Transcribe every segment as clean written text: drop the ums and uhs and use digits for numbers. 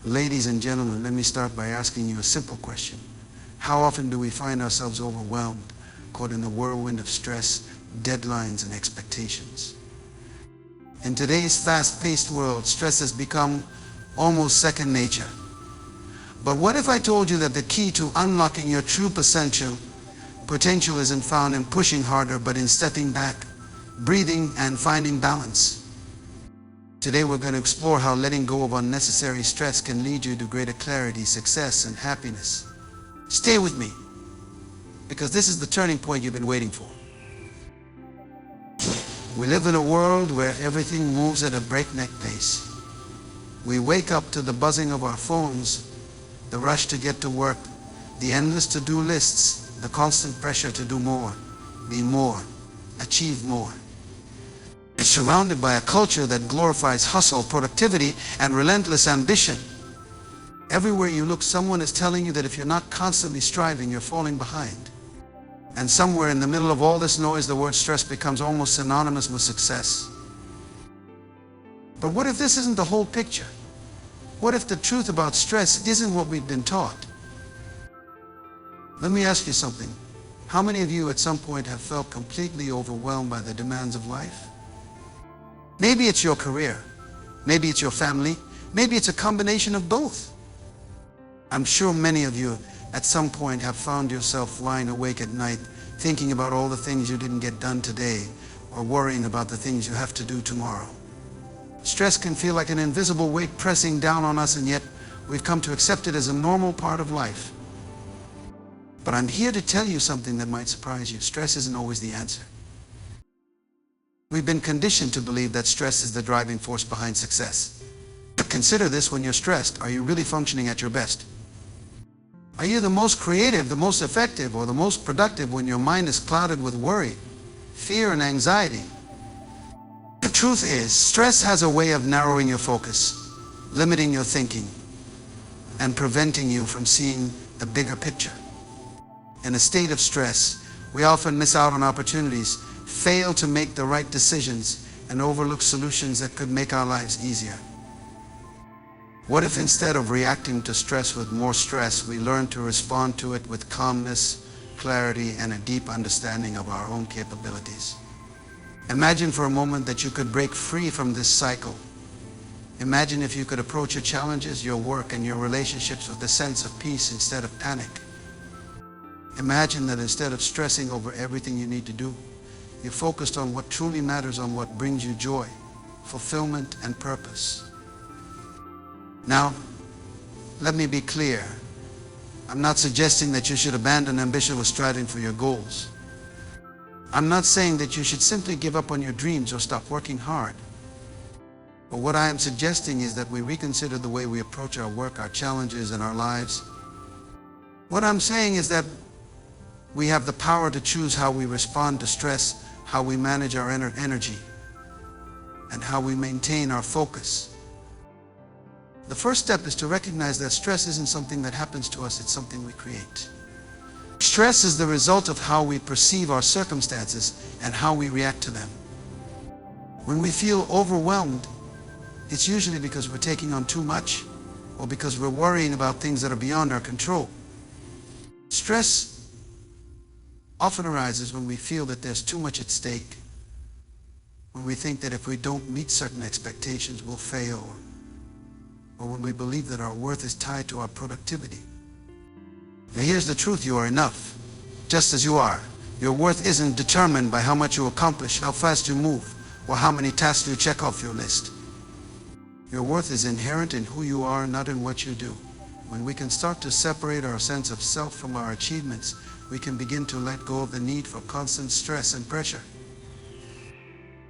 Ladies and gentlemen, let me start by asking you a simple question. How often do we find ourselves overwhelmed, caught in a whirlwind of stress, deadlines, and expectations? In today's fast-paced world, stress has become almost second nature. But what if I told you that the key to unlocking your true potential isn't found in pushing harder, but in stepping back, breathing, and finding balance? Today we're going to explore how letting go of unnecessary stress can lead you to greater clarity, success, and happiness. Stay with me, because this is the turning point you've been waiting for. We live in a world where everything moves at a breakneck pace. We wake up to the buzzing of our phones, the rush to get to work, the endless to-do lists, the constant pressure to do more, be more, achieve more. It's surrounded by a culture that glorifies hustle, productivity, and relentless ambition. Everywhere you look, someone is telling you that if you're not constantly striving, you're falling behind. And somewhere in the middle of all this noise, the word stress becomes almost synonymous with success. But what if this isn't the whole picture? What if the truth about stress isn't what we've been taught? Let me ask you something. How many of you at some point have felt completely overwhelmed by the demands of life? Maybe it's your career, maybe it's your family, maybe it's a combination of both. I'm sure many of you at some point have found yourself lying awake at night thinking about all the things you didn't get done today, or worrying about the things you have to do tomorrow. Stress can feel like an invisible weight pressing down on us, and yet we've come to accept it as a normal part of life. But I'm here to tell you something that might surprise you. Stress isn't always the answer. We've been conditioned to believe that stress is the driving force behind success. But consider this: when you're stressed, are you really functioning at your best? Are you the most creative, the most effective, or the most productive when your mind is clouded with worry, fear, and anxiety? The truth is, stress has a way of narrowing your focus, limiting your thinking, and preventing you from seeing the bigger picture. In a state of stress, we often miss out on opportunities, fail to make the right decisions, and overlook solutions that could make our lives easier. What if instead of reacting to stress with more stress, we learn to respond to it with calmness, clarity, and a deep understanding of our own capabilities? Imagine for a moment that you could break free from this cycle. Imagine if you could approach your challenges, your work, and your relationships with a sense of peace instead of panic. Imagine that instead of stressing over everything you need to do, you're focused on what truly matters, on what brings you joy, fulfillment, and purpose. Now, let me be clear. I'm not suggesting that you should abandon ambition with striving for your goals. I'm not saying that you should simply give up on your dreams or stop working hard. But what I am suggesting is that we reconsider the way we approach our work, our challenges, and our lives. What I'm saying is that we have the power to choose how we respond to stress, how we manage our energy, and how we maintain our focus. The first step is to recognize that stress isn't something that happens to us, it's something we create. Stress is the result of how we perceive our circumstances and how we react to them. When we feel overwhelmed, it's usually because we're taking on too much, or because we're worrying about things that are beyond our control. Stress often arises when we feel that there's too much at stake, when we think that if we don't meet certain expectations, we'll fail, or when we believe that our worth is tied to our productivity. Now here's the truth: you are enough, just as you are. Your worth isn't determined by how much you accomplish, how fast you move, or how many tasks you check off your list. Your worth is inherent in who you are, not in what you do. When we can start to separate our sense of self from our achievements, we can begin to let go of the need for constant stress and pressure.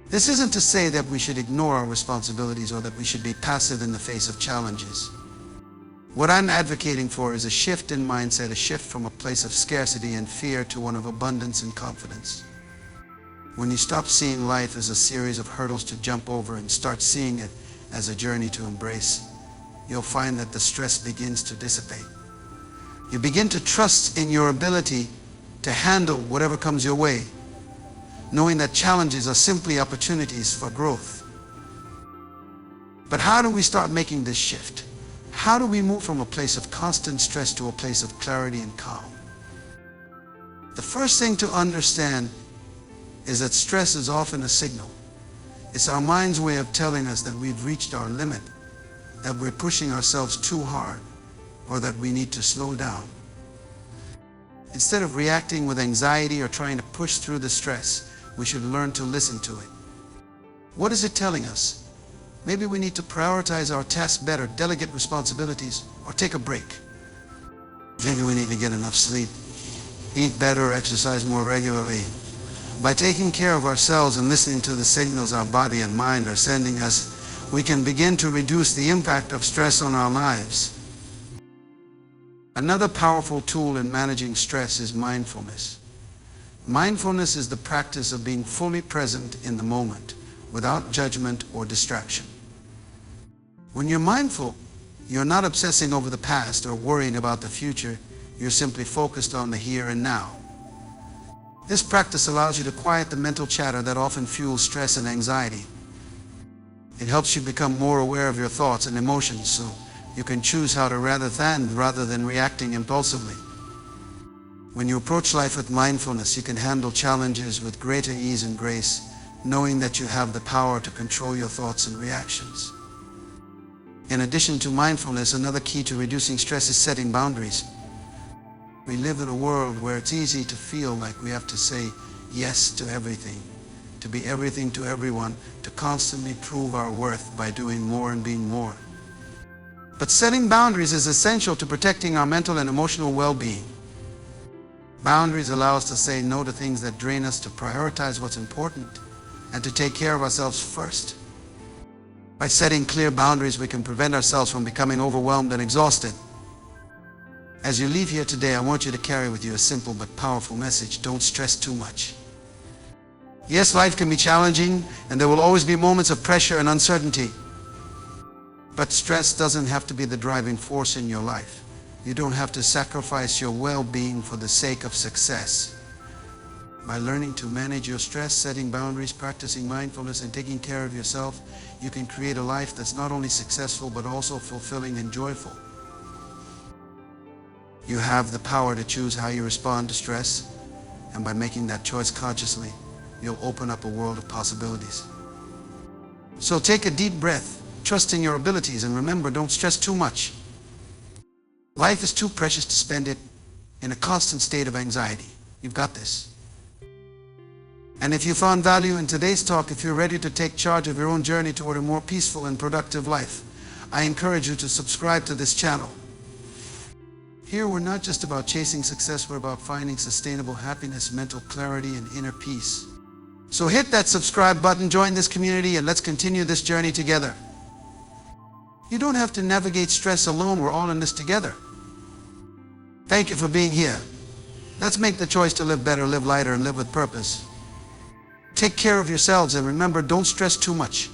This isn't to say that we should ignore our responsibilities or that we should be passive in the face of challenges. What I'm advocating for is a shift in mindset, a shift from a place of scarcity and fear to one of abundance and confidence. When you stop seeing life as a series of hurdles to jump over and start seeing it as a journey to embrace, you'll find that the stress begins to dissipate. You begin to trust in your ability to handle whatever comes your way, knowing that challenges are simply opportunities for growth. But how do we start making this shift? How do we move from a place of constant stress to a place of clarity and calm? The first thing to understand is that stress is often a signal. It's our mind's way of telling us that we've reached our limit, that we're pushing ourselves too hard, or that we need to slow down. Instead of reacting with anxiety or trying to push through the stress, we should learn to listen to it. What is it telling us? Maybe we need to prioritize our tasks better, delegate responsibilities, or take a break. Maybe we need to get enough sleep, eat better, exercise more regularly. By taking care of ourselves and listening to the signals our body and mind are sending us, we can begin to reduce the impact of stress on our lives. Another powerful tool in managing stress is mindfulness. Mindfulness is the practice of being fully present in the moment, without judgment or distraction. When you're mindful, you're not obsessing over the past or worrying about the future. You're simply focused on the here and now. This practice allows you to quiet the mental chatter that often fuels stress and anxiety. It helps you become more aware of your thoughts and emotions, so you can choose how to rather than reacting impulsively. When you approach life with mindfulness, you can handle challenges with greater ease and grace, knowing that you have the power to control your thoughts and reactions. In addition to mindfulness, another key to reducing stress is setting boundaries. We live in a world where it's easy to feel like we have to say yes to everything, to be everything to everyone, to constantly prove our worth by doing more and being more. But setting boundaries is essential to protecting our mental and emotional well-being. Boundaries allow us to say no to things that drain us, to prioritize what's important, and to take care of ourselves first. By setting clear boundaries, we can prevent ourselves from becoming overwhelmed and exhausted. As you leave here today, I want you to carry with you a simple but powerful message. Don't stress too much. Yes, life can be challenging, and there will always be moments of pressure and uncertainty. But stress doesn't have to be the driving force in your life. You don't have to sacrifice your well-being for the sake of success. By learning to manage your stress, setting boundaries, practicing mindfulness, and taking care of yourself, you can create a life that's not only successful but also fulfilling and joyful. You have the power to choose how you respond to stress, and by making that choice consciously, you'll open up a world of possibilities. So take a deep breath, trust in your abilities, and remember, don't stress too much. Life is too precious to spend it in a constant state of anxiety. You've got this. And if you found value in today's talk, if you're ready to take charge of your own journey toward a more peaceful and productive life, I encourage you to subscribe to this channel. Here we're not just about chasing success, we're about finding sustainable happiness, mental clarity, and inner peace. So hit that subscribe button, join this community, and let's continue this journey together. You don't have to navigate stress alone, we're all in this together. Thank you for being here. Let's make the choice to live better, live lighter, and live with purpose. Take care of yourselves, and remember, don't stress too much.